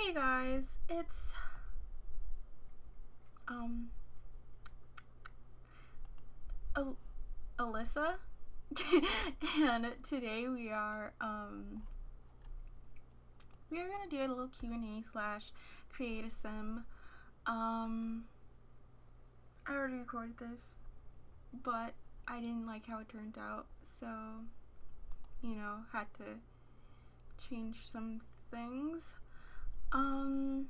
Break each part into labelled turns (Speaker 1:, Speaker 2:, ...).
Speaker 1: Hey guys, it's Alyssa and today we are gonna do a little Q&A slash create a sim. I already recorded this, but I didn't like how it turned out, so had to change some things. I'm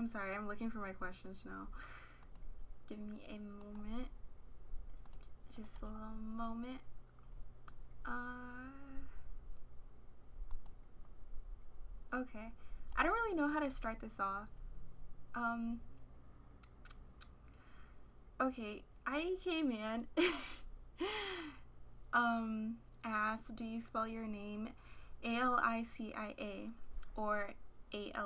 Speaker 1: sorry, I'm looking for my questions now. Give me a moment. Just a little moment. Okay. I don't really know how to start this off. Okay, IDK Man asked, do you spell your name A-L-I-C-I-A or A-L-E-Y-S-H-I-A?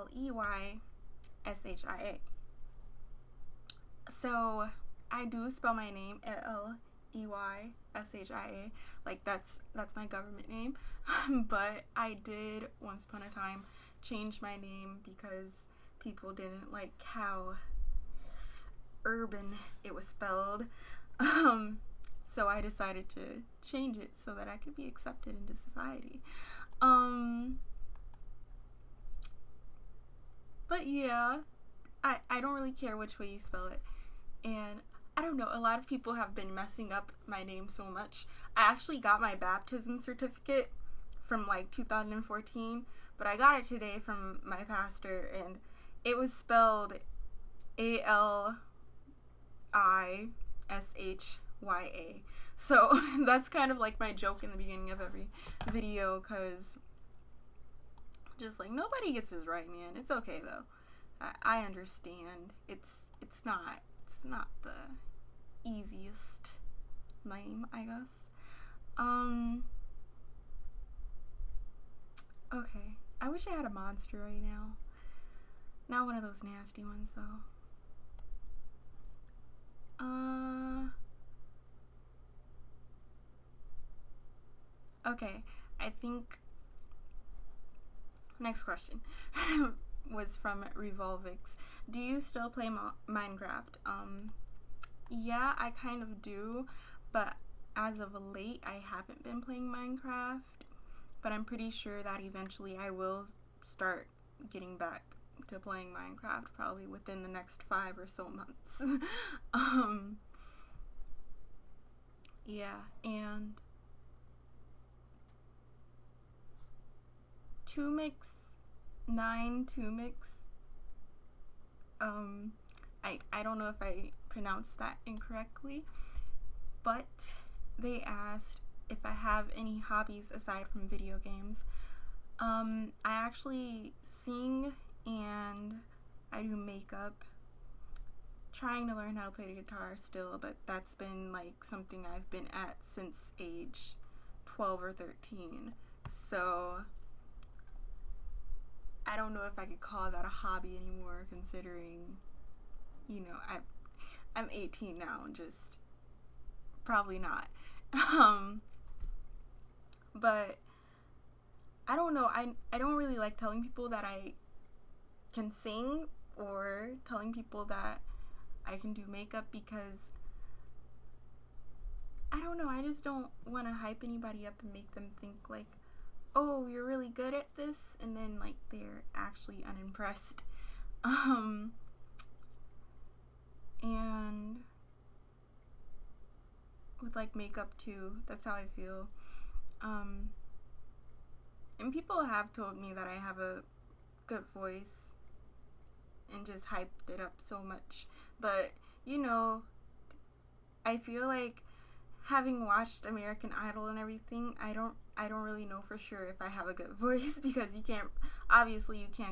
Speaker 1: So I do spell my name A-L-E-Y-S-H-I-A, like that's my government name. But I did once upon a time change my name because people didn't like how urban it was spelled. So I decided to change it so that I could be accepted into society. But yeah, I don't really care which way you spell it. And I don't know, a lot of people have been messing up my name so much. I actually got my baptism certificate from like 2014, but I got it today from my pastor and it was spelled A-L-I-S-H-Y-A. So that's kind of like my joke in the beginning of every video, because just like nobody gets his right, man. It's okay though. I understand. It's not the easiest name, I guess. Okay. I wish I had a monster right now. Not one of those nasty ones though. Okay, I think next question was from Revolvix. Do you still play Minecraft? Yeah, I kind of do, but as of late I haven't been playing Minecraft, but I'm pretty sure that eventually I will start getting back to playing Minecraft, probably within the next 5 or so months. Yeah, and Tumix, I don't know if I pronounced that incorrectly, but they asked if I have any hobbies aside from video games. I actually sing and I do makeup. Trying to learn how to play the guitar still, but that's been like something I've been at since age 12 or 13. So I don't know if I could call that a hobby anymore, considering, I'm 18 now, and just probably not. But I don't know, I don't really like telling people that I can sing or telling people that I can do makeup, because I don't know, I just don't want to hype anybody up and make them think like, oh, you're really good at this, and then like they're actually unimpressed. And with like makeup too, that's how I feel. And people have told me that I have a good voice and just hyped it up so much, but I feel like, having watched American Idol and everything, I don't really know for sure if I have a good voice, because you can't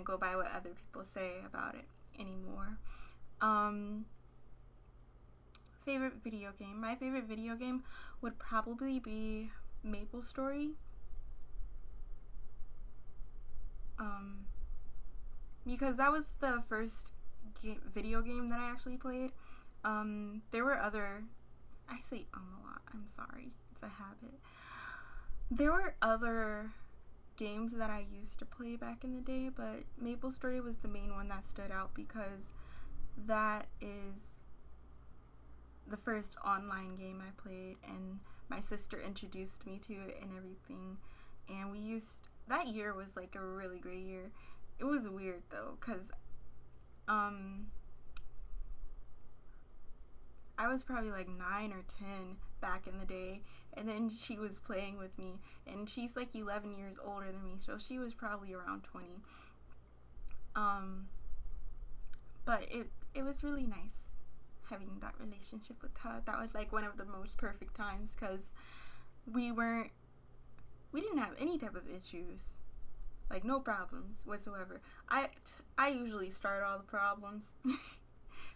Speaker 1: go by what other people say about it anymore. Favorite video game. My favorite video game would probably be Maple Story. Because that was the first video game that I actually played. There were other, I say a lot, I'm sorry, it's a habit. There were other games that I used to play back in the day, but MapleStory was the main one that stood out because that is the first online game I played, and my sister introduced me to it and everything. And that year was like a really great year. It was weird though, because I was probably like 9 or 10 back in the day, and then she was playing with me, and she's like 11 years older than me, so she was probably around 20. But it was really nice having that relationship with her. That was like one of the most perfect times, because we didn't have any type of issues, like no problems whatsoever. I usually start all the problems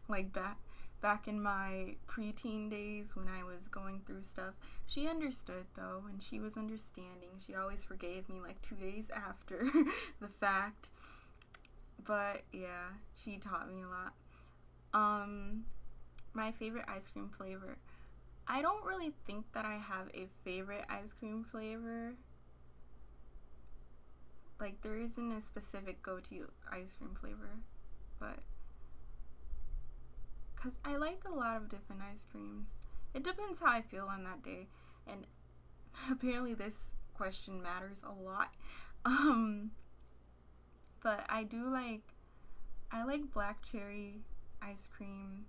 Speaker 1: like back in my preteen days when I was going through stuff. She understood though, and she was understanding. She always forgave me like 2 days after the fact. But yeah, she taught me a lot. My favorite ice cream flavor. I don't really think that I have a favorite ice cream flavor. Like, there isn't a specific go-to ice cream flavor, but because I like a lot of different ice creams. It depends how I feel on that day, and apparently this question matters a lot. But I like black cherry ice cream.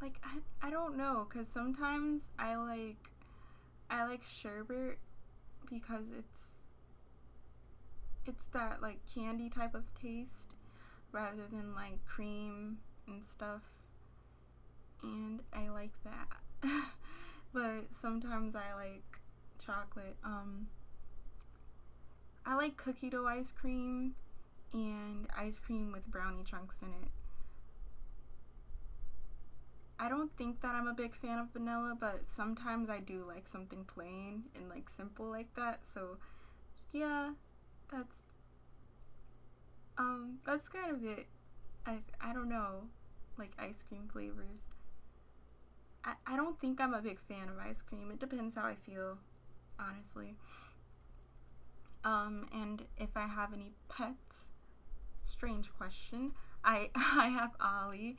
Speaker 1: Like, I don't know, because sometimes I like sherbet because it's that like candy type of taste rather than like cream and stuff, and I like that. But sometimes I like chocolate. I like cookie dough ice cream and ice cream with brownie chunks in it. I don't think that I'm a big fan of vanilla, but sometimes I do like something plain and like simple like that. So yeah, that's kind of it. I don't know, like ice cream flavors. I don't think I'm a big fan of ice cream. It depends how I feel, honestly. And if I have any pets, strange question. I have Ollie.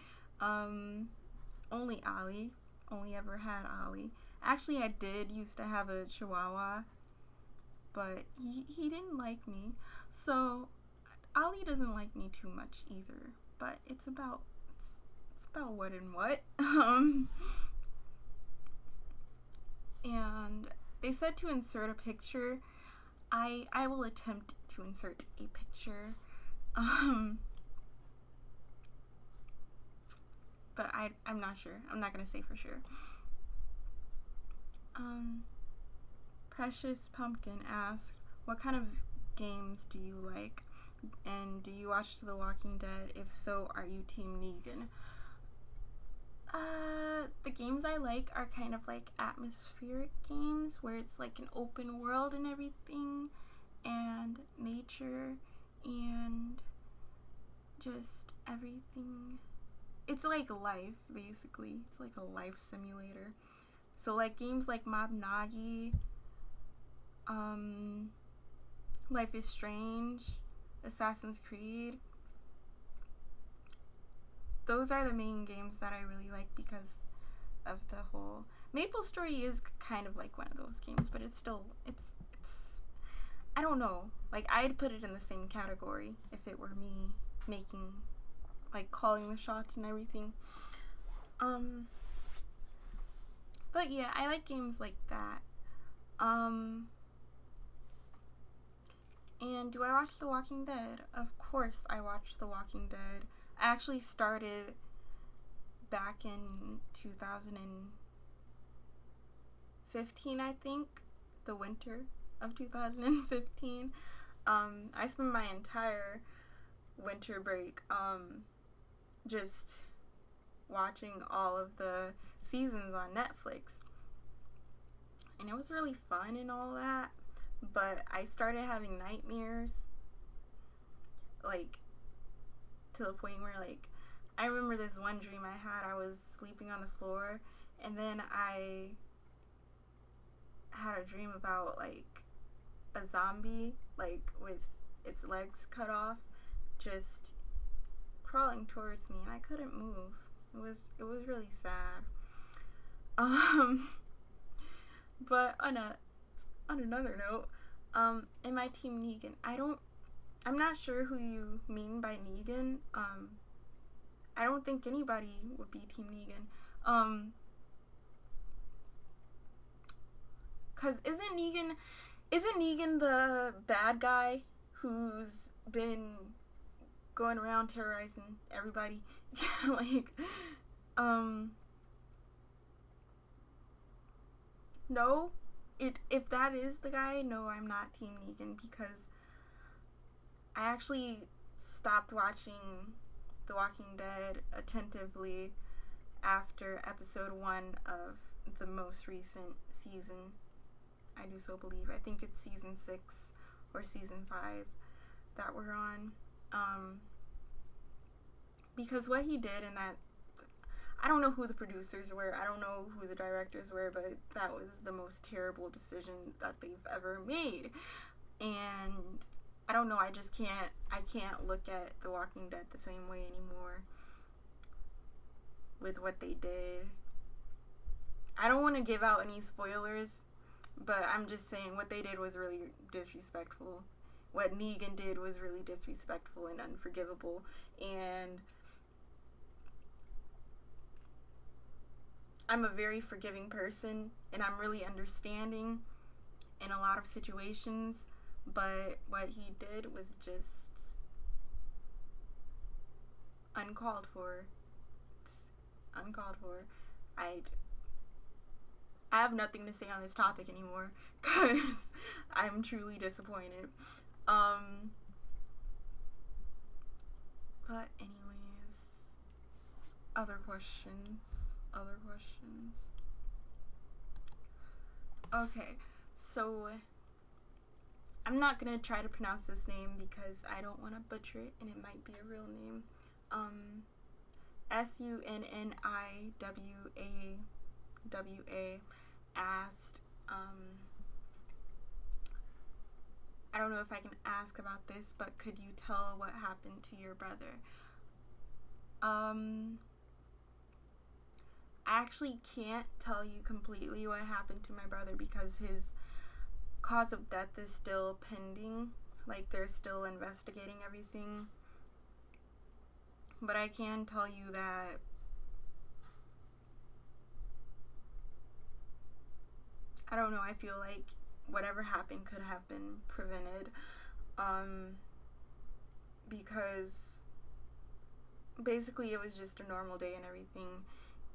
Speaker 1: Only Ollie. Only ever had Ollie. Actually, I did used to have a Chihuahua, but he didn't like me. So Ollie doesn't like me too much either. But it's about what and what. And they said to insert a picture. I will attempt to insert a picture. But I'm not sure. I'm not gonna say for sure. Precious Pumpkin asked, what kind of games do you like? And do you watch The Walking Dead? If so, are you Team Negan? The games I like are kind of like atmospheric games where it's like an open world and everything, and nature, and just everything. It's like life, basically. It's like a life simulator. So like games like Mob Nagi, Life is Strange, Assassin's Creed. Those are the main games that I really like because of the whole... MapleStory is kind of like one of those games, but it's I don't know. Like, I'd put it in the same category if it were me making, like, calling the shots and everything. But yeah, I like games like that. And do I watch The Walking Dead? Of course I watch The Walking Dead. I actually started back in 2015, I think. The winter of 2015. I spent my entire winter break just watching all of the seasons on Netflix. And it was really fun and all that. But I started having nightmares, like, to the point where, like, I remember this one dream I had. I was sleeping on the floor, and then I had had a dream about like a zombie, like with its legs cut off, just crawling towards me, and I couldn't move. It was really sad. But on another note, am I Team Negan? I'm not sure who you mean by Negan. I don't think anybody would be Team Negan. 'Cause isn't Negan the bad guy who's been going around terrorizing everybody? Like, no. If that is the guy, no, I'm not Team Negan, because I actually stopped watching The Walking Dead attentively after episode 1 of the most recent season. I do so believe. I think it's season 6 or season 5 that we're on. Because what he did in that, I don't know who the producers were, I don't know who the directors were, but that was the most terrible decision that they've ever made. And I don't know, I can't look at The Walking Dead the same way anymore with what they did. I don't want to give out any spoilers, but I'm just saying what they did was really disrespectful. What Negan did was really disrespectful and unforgivable. And I'm a very forgiving person, and I'm really understanding in a lot of situations, but what he did was just uncalled for. It's uncalled for. I have nothing to say on this topic anymore, because I'm truly disappointed. But anyways, other questions. Okay, so I'm not gonna try to pronounce this name because I don't want to butcher it, and it might be a real name. Sunniwa asked, I don't know if I can ask about this, but could you tell what happened to your brother? I actually can't tell you completely what happened to my brother because his cause of death is still pending. Like, they're still investigating everything. But I can tell you that I don't know, I feel like whatever happened could have been prevented. Because basically it was just a normal day and everything,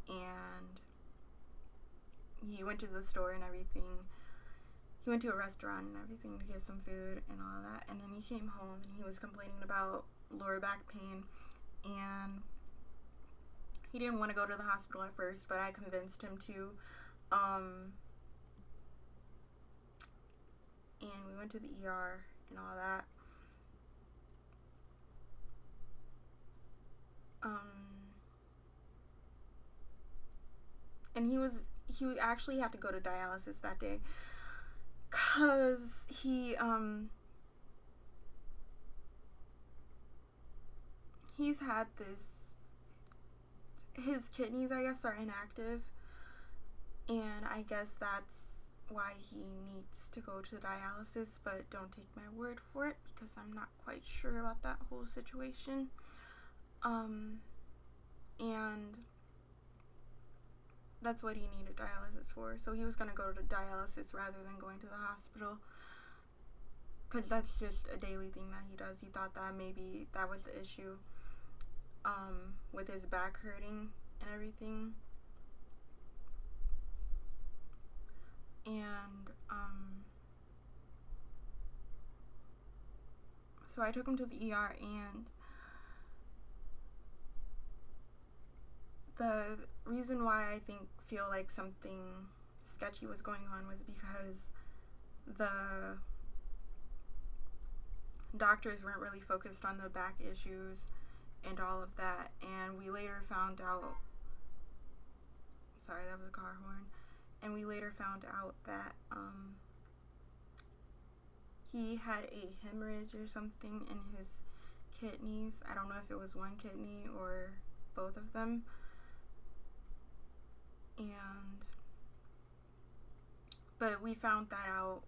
Speaker 1: and he went to the store and everything. He went to a restaurant and everything to get some food and all that, and then he came home and he was complaining about lower back pain, and he didn't want to go to the hospital at first, but I convinced him to. And we went to the ER and all that. And he actually had to go to dialysis that day, cause he's had his kidneys, I guess, are inactive, and I guess that's why he needs to go to dialysis, but don't take my word for it because I'm not quite sure about that whole situation. And that's what he needed dialysis for. So he was going to go to dialysis rather than going to the hospital, because that's just a daily thing that he does. He thought that maybe that was the issue, with his back hurting and everything. And so I took him to the ER, and the reason why I feel like something sketchy was going on was because the doctors weren't really focused on the back issues and all of that, and we later found out, sorry, that was a car horn, and we later found out that he had a hemorrhage or something in his kidneys. I don't know if it was one kidney or both of them. But we found that out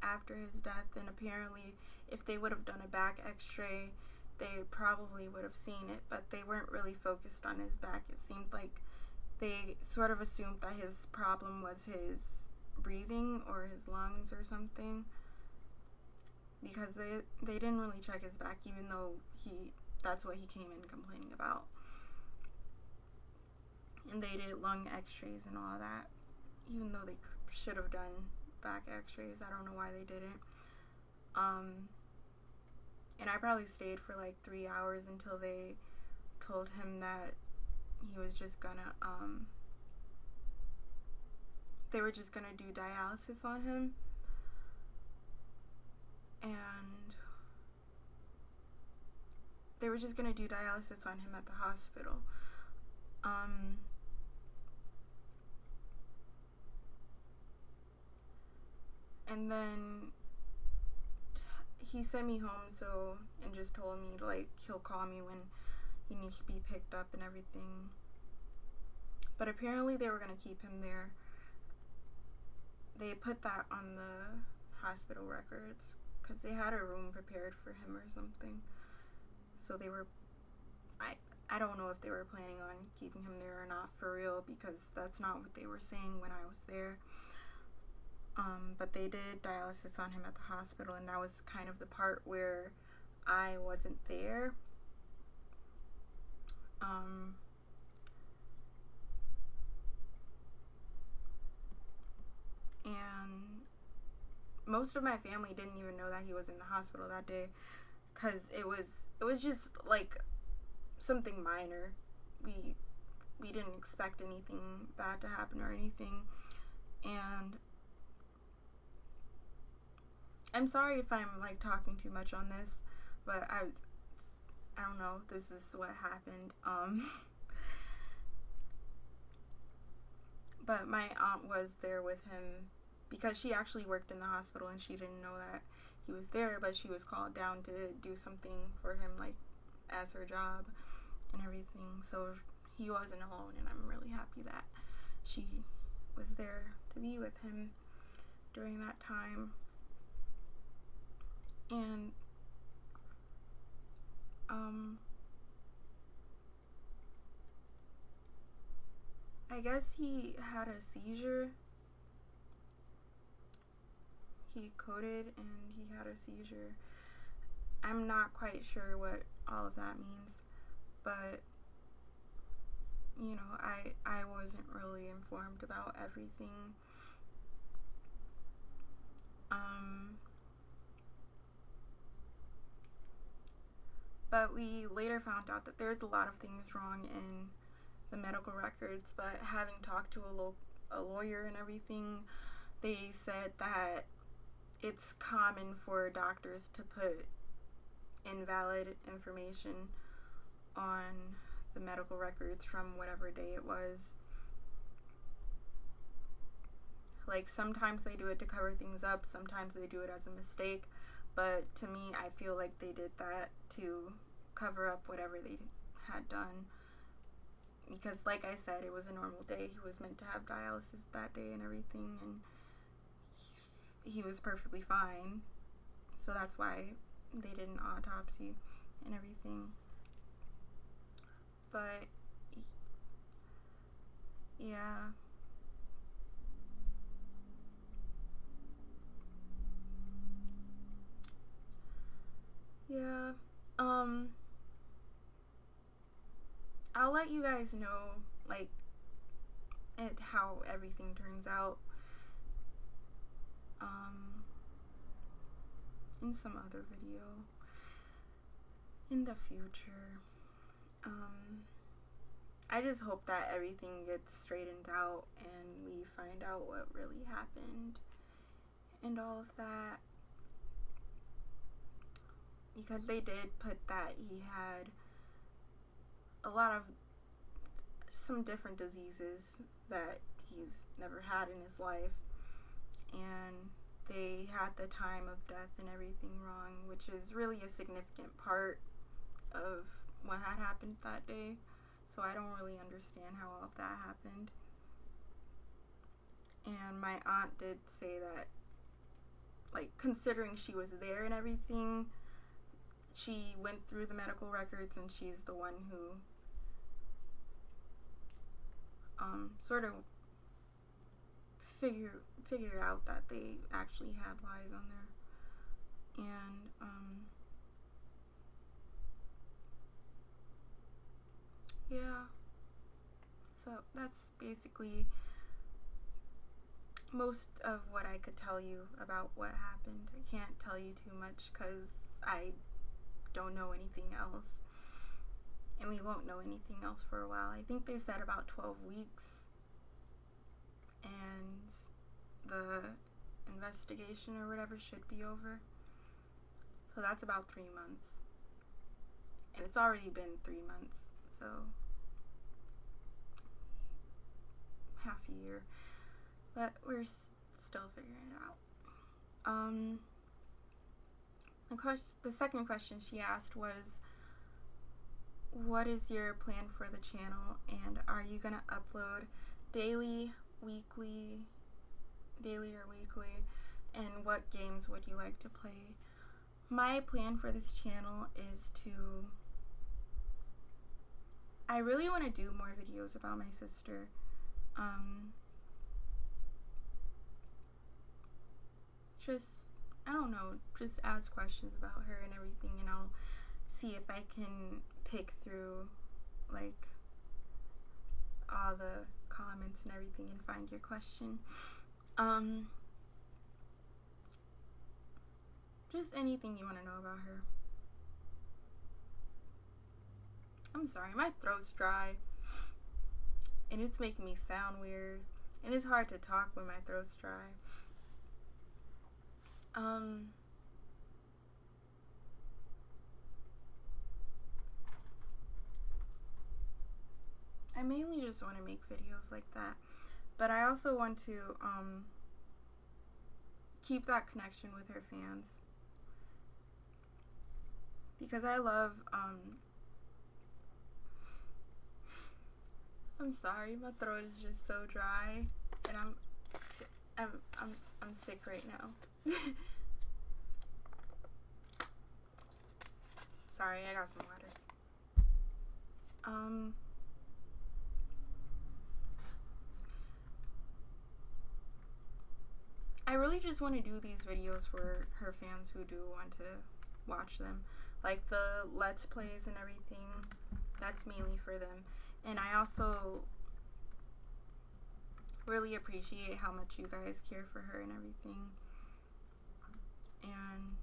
Speaker 1: after his death, and apparently if they would have done a back x-ray, they probably would have seen it, but they weren't really focused on his back. It seemed like they sort of assumed that his problem was his breathing or his lungs or something, because they didn't really check his back, even though that's what he came in complaining about. And they did lung x-rays and all that, even though they should have done back x-rays. I don't know why they didn't. And I probably stayed for like 3 hours until they told him that he was just gonna, they were just gonna do dialysis on him. And they were just gonna do dialysis on him at the hospital. And then he sent me home, and just told me, like, he'll call me when he needs to be picked up and everything. But apparently they were going to keep him there. They put that on the hospital records because they had a room prepared for him or something. So they were, I don't know if they were planning on keeping him there or not for real, because that's not what they were saying when I was there. But they did dialysis on him at the hospital, and that was kind of the part where I wasn't there. And most of my family didn't even know that he was in the hospital that day, because it was just like something minor. We didn't expect anything bad to happen or anything. And I'm sorry if I'm like talking too much on this, but I don't know, this is what happened. But my aunt was there with him because she actually worked in the hospital, and she didn't know that he was there, but she was called down to do something for him, like as her job and everything. So he wasn't alone, and I'm really happy that she was there to be with him during that time. And I guess he had a seizure. He coded and he had a seizure. I'm not quite sure what all of that means, but you know, I wasn't really informed about everything. But we later found out that there's a lot of things wrong in the medical records, but having talked to a lawyer and everything, they said that it's common for doctors to put invalid information on the medical records from whatever day it was. Like, sometimes they do it to cover things up, sometimes they do it as a mistake, but to me, I feel like they did that to cover up whatever they had done. Because, like I said, it was a normal day. He was meant to have dialysis that day and everything, and he was perfectly fine. So that's why they did an autopsy and everything. But, yeah. Yeah, I'll let you guys know, like, how everything turns out, in some other video in the future. I just hope that everything gets straightened out and we find out what really happened and all of that. Because they did put that he had some different diseases that he's never had in his life. And they had the time of death and everything wrong, which is really a significant part of what had happened that day. So I don't really understand how all of that happened. And my aunt did say that, like, considering she was there and everything, she went through the medical records and she's the one who sort of figure out that they actually had lies on there. And yeah, so that's basically most of what I could tell you about what happened. I can't tell you too much because I don't know anything else, and we won't know anything else for a while. I think they said about 12 weeks, and the investigation or whatever should be over. So that's about 3 months. And it's already been 3 months, so half a year. But we're still figuring it out. The second question she asked was, what is your plan for the channel, and are you gonna upload daily or weekly, and what games would you like to play? My plan for this channel is I really want to do more videos about my sister. I don't know, just ask questions about her and everything, and I'll see if I can pick through, like, all the comments and everything and find your question. Just anything you want to know about her. I'm sorry, my throat's dry, and it's making me sound weird, and it's hard to talk when my throat's dry. I mainly just want to make videos like that, but I also want to keep that connection with her fans, because I love I'm sorry, my throat is just so dry, and I'm sick right now. Sorry, I got some water. I really just want to do these videos for her fans who do want to watch them. Like the Let's Plays and everything, that's mainly for them. And I also really appreciate how much you guys care for her and everything. And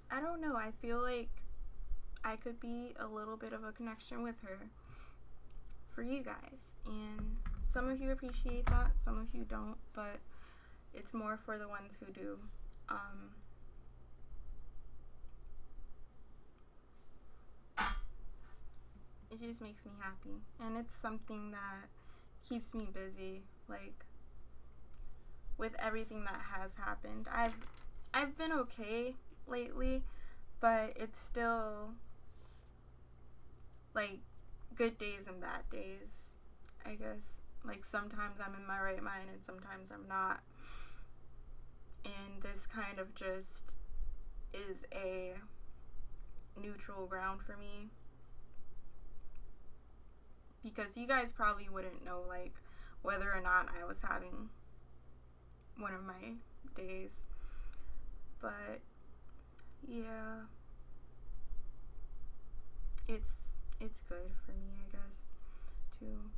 Speaker 1: I don't know, I feel like I could be a little bit of a connection with her for you guys. And some of you appreciate that, some of you don't, but it's more for the ones who do. It just makes me happy, and it's something that keeps me busy, like, with everything that has happened. I've been okay lately, but it's still, like, good days and bad days, I guess. Like, sometimes I'm in my right mind and sometimes I'm not. And this kind of just is a neutral ground for me, because you guys probably wouldn't know, like, whether or not I was having one of my days. But yeah, it's good for me, I guess, too.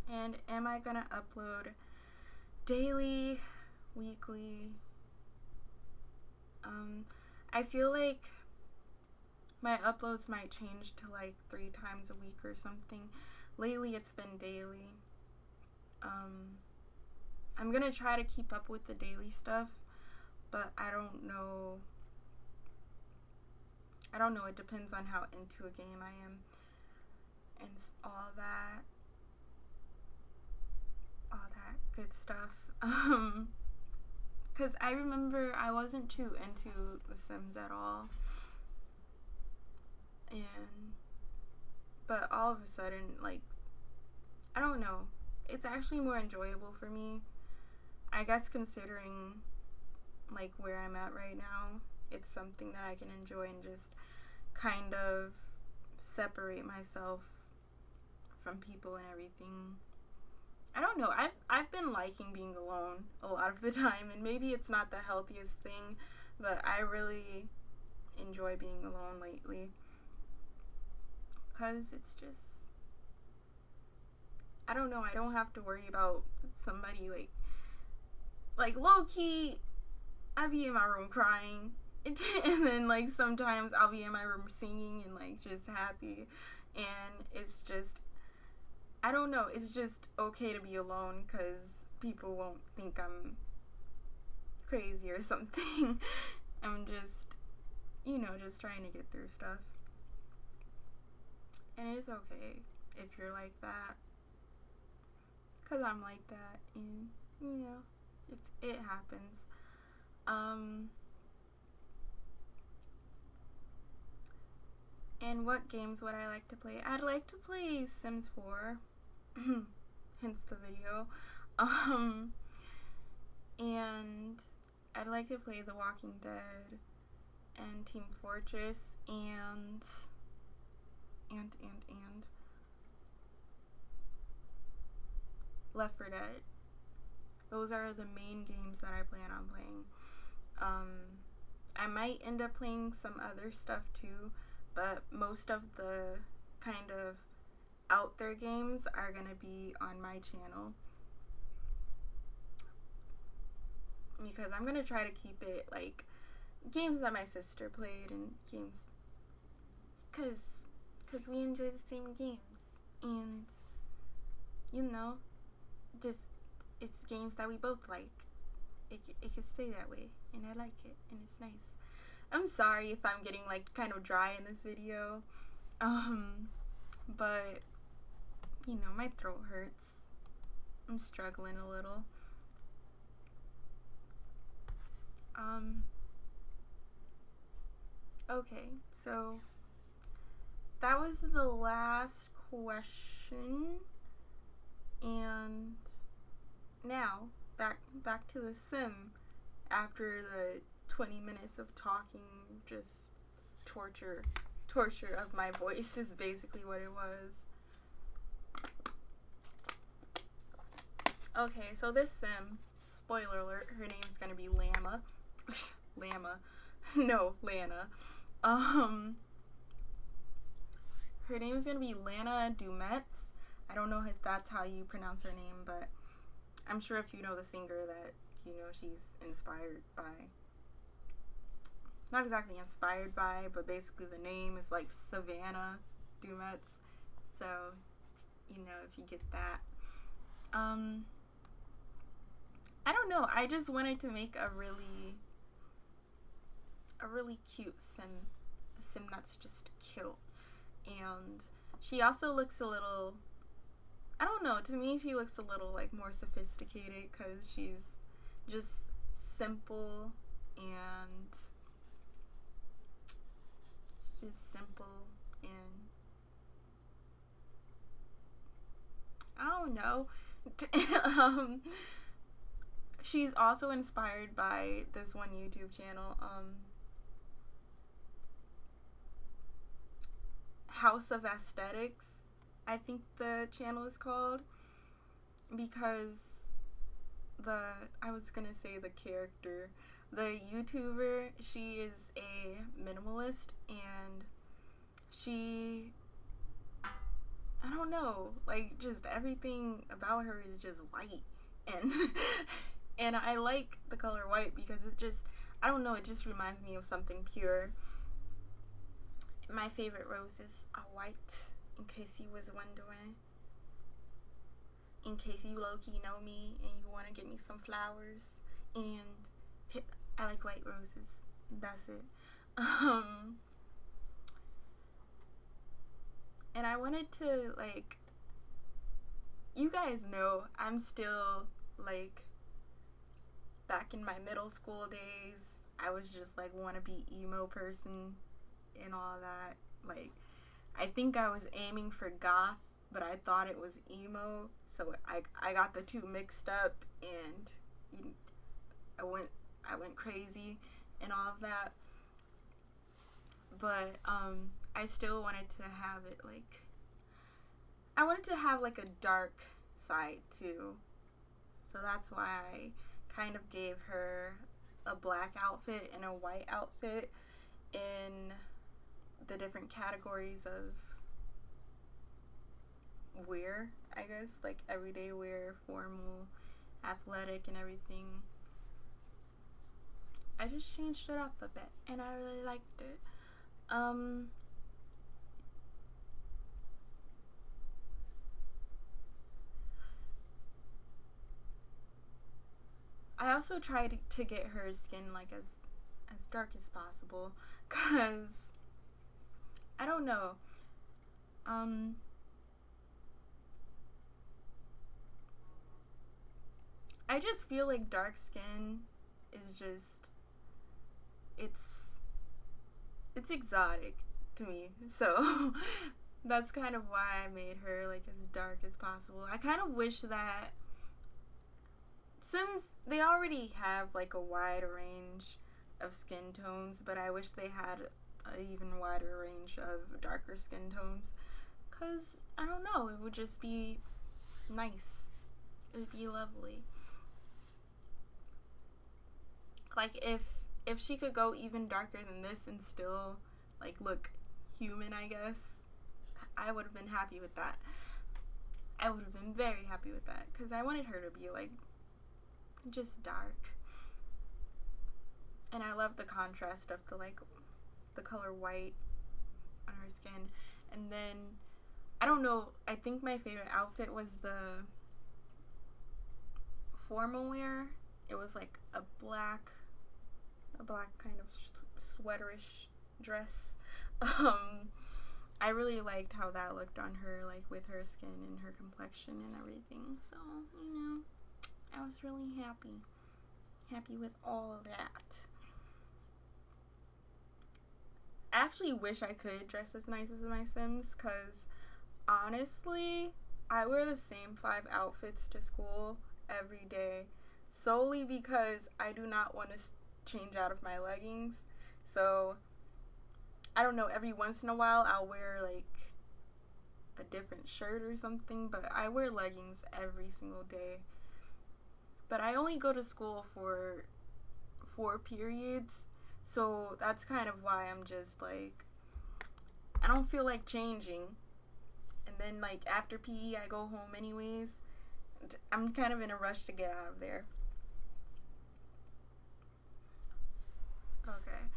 Speaker 1: And am I gonna upload daily, weekly? I feel like my uploads might change to like 3 times a week or something. Lately it's been daily. I'm gonna try to keep up with the daily stuff, but I don't know. It depends on how into a game I am. and all that good stuff. Because I remember I wasn't too into The Sims at all. But all of a sudden, like, I don't know, it's actually more enjoyable for me. I guess considering, like, where I'm at right now, it's something that I can enjoy and just kind of separate myself from people and everything. I don't know, I've been liking being alone a lot of the time, and maybe it's not the healthiest thing, but I really enjoy being alone lately. Because it's just, I don't know, I don't have to worry about somebody, like low-key, I'd be in my room crying, and then, like, sometimes I'll be in my room singing and, like, just happy, and it's just, I don't know, it's just okay to be alone, because people won't think I'm crazy or something. I'm just, just trying to get through stuff. And it's okay if you're like that, because I'm like that, and, it happens. And what games would I like to play? I'd like to play Sims 4, hence the video, and I'd like to play The Walking Dead, and Team Fortress, and Left 4 Dead. Those are the main games that I plan on playing. I might end up playing some other stuff too, but most of the kind of out there games are gonna be on my channel, because I'm gonna try to keep it like games that my sister played, and games because we enjoy the same games, and just it's games that we both like. It could stay that way, and I like it, and it's nice. I'm sorry if I'm getting like kind of dry in this video, but my throat hurts. I'm struggling a little. Okay, so that was the last question, and now back to the sim after the 20 minutes of talking. Just torture of my voice is basically what it was. Okay, so this sim, spoiler alert, her name is gonna be Lana. Her name is gonna be Lana Dumetz. I don't know if that's how you pronounce her name, but I'm sure if you know the singer that she's inspired by. Not exactly inspired by, but basically the name is like Savannah Dumetz. So, if you get that. I don't know, I just wanted to make a really cute sim. A sim that's just cute. And she also looks a little, I don't know, to me she looks a little like more sophisticated, because she's just simple, and I don't know. She's also inspired by this one YouTube channel, House of Aesthetics, I think the channel is called, because I was gonna say the character, the YouTuber, she is a minimalist, and she, I don't know, like, just everything about her is just white, and and I like the color white because it just, I don't know, it just reminds me of something pure. My favorite roses are white, in case you was wondering. In case you low-key know me and you want to get me some flowers. And I like white roses. That's it. And I wanted to, like, you guys know I'm still, like, back in my middle school days. I was just, like, wannabe emo person and all that. Like, I think I was aiming for goth, but I thought it was emo. So I got the two mixed up, and I went crazy and all of that. But I still wanted to have it, like, I wanted to have, like, a dark side too. So that's why I kind of gave her a black outfit and a white outfit in the different categories of wear, I guess, like everyday wear, formal, athletic, and everything. I just changed it up a bit, and I really liked it. I also tried to get her skin, like, as dark as possible, cause I don't know. I just feel like dark skin is just, it's exotic to me. So that's kind of why I made her, like, as dark as possible. I kind of wish that Sims, they already have, like, a wide range of skin tones, but I wish they had an even wider range of darker skin tones, because, I don't know, it would just be nice. It would be lovely. Like, if she could go even darker than this and still, like, look human, I guess, I would have been happy with that. I would have been very happy with that, because I wanted her to be, like, just dark. And I love the contrast of the, like, the color white on her skin. And then, I don't know, I think my favorite outfit was the formal wear. It was like a black kind of sweaterish dress. I really liked how that looked on her, like, with her skin and her complexion and everything. So, you know, I was really happy with all of that. I actually wish I could dress as nice as my Sims, because honestly, I wear the same 5 outfits to school every day, solely because I do not want to change out of my leggings. So, I don't know, every once in a while I'll wear, like, a different shirt or something, but I wear leggings every single day. But I only go to school for 4 periods, so that's kind of why I'm just, like, I don't feel like changing. And then, like, after PE, I go home anyways. I'm kind of in a rush to get out of there. Okay.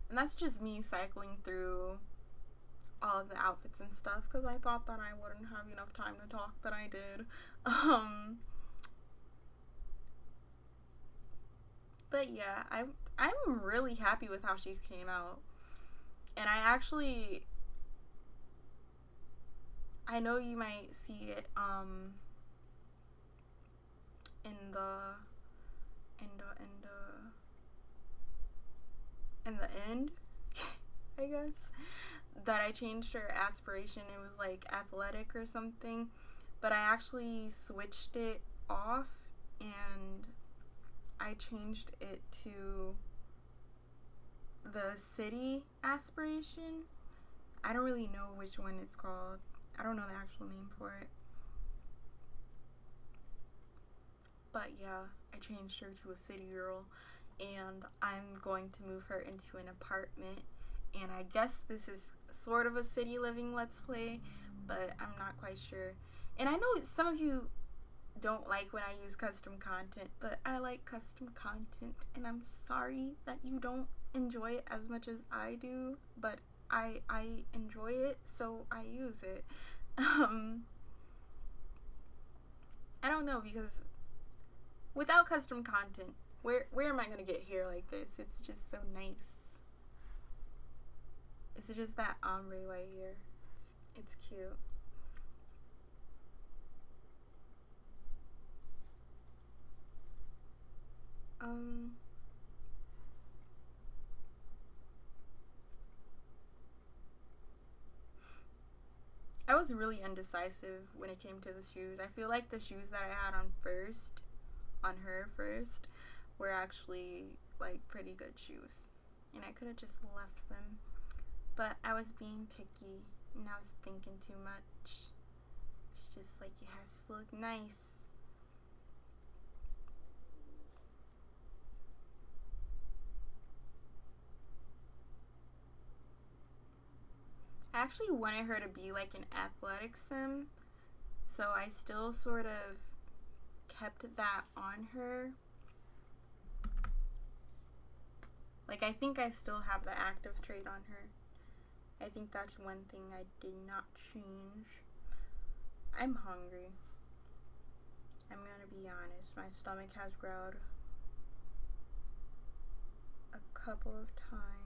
Speaker 1: And that's just me cycling through all of the outfits and stuff, because I thought that I wouldn't have enough time to talk, but I did. But yeah, I'm really happy with how she came out. And I know you might see it in the end, I guess, that I changed her aspiration. It was like athletic or something, but I actually switched it off and I changed it to the city aspiration. I don't really know which one it's called. I don't know the actual name for it. But yeah, I changed her to a city girl, and I'm going to move her into an apartment. And I guess this is sort of a city living let's play, but I'm not quite sure. And I know some of you don't like when I use custom content, but I like custom content, and I'm sorry that you don't enjoy it as much as I do, but I enjoy it, so I use it. I don't know, because without custom content, where am I gonna get hair like this? It's just so nice. Is it just that ombre right here? It's cute. I was really indecisive when it came to the shoes. I feel like the shoes that I had on her first, were actually like pretty good shoes. And I could have just left them. But I was being picky and I was thinking too much. It's just like it has to look nice. I actually wanted her to be like an athletic sim, so I still sort of kept that on her. Like, I think I still have the active trait on her. I think that's one thing I did not change. I'm hungry. I'm gonna be honest. My stomach has growled a couple of times.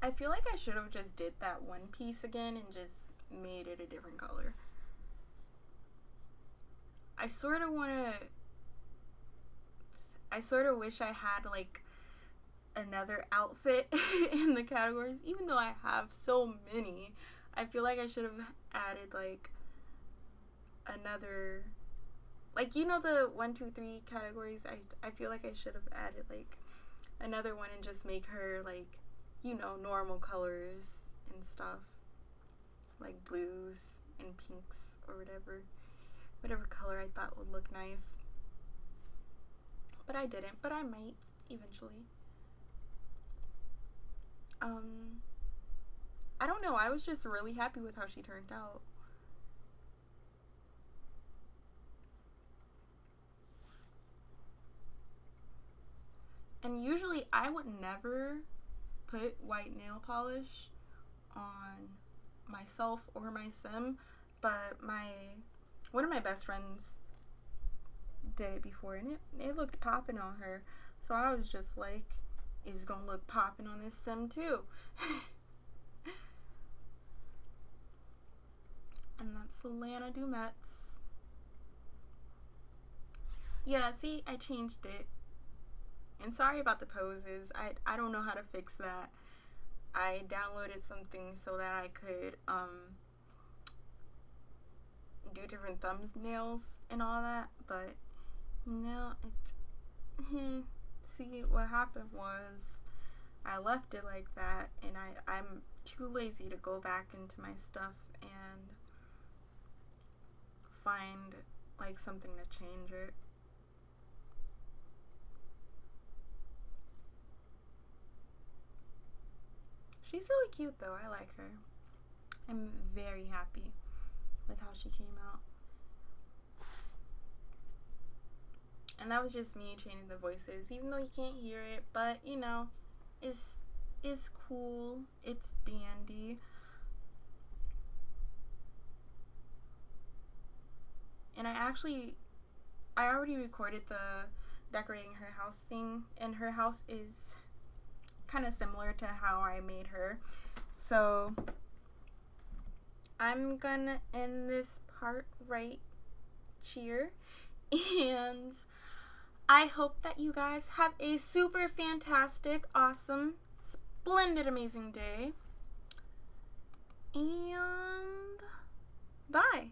Speaker 1: I feel like I should have just did that one piece again and just made it a different color. I sort of wish I had like another outfit in the categories, even though I have so many. I feel like I should have added like another, like, you know, the 1, 2, 3 categories. I feel like I should have added like another one and just make her like, you know, normal colors and stuff, like blues and pinks or whatever color I thought would look nice. But I didn't, but I might eventually. I don't know, I was just really happy with how she turned out. And usually I would never put white nail polish on myself or my sim, but one of my best friends did it before and it looked popping on her. So I was just like, it's gonna look popping on this sim too. And that's Lana Dumetz. Yeah, see, I changed it. And sorry about the poses. I don't know how to fix that. I downloaded something so that I could do different thumbnails and all that, but no, see, what happened was I left it like that, and I'm too lazy to go back into my stuff and find like something to change it. She's really cute though. I like her. I'm very happy with how she came out. And that was just me changing the voices, even though you can't hear it, but you know, it's cool. It's dandy. And I already recorded the decorating her house thing, and her house is kind of similar to how I made her. So I'm gonna end this part right here, and I hope that you guys have a super fantastic, awesome, splendid, amazing day, and bye.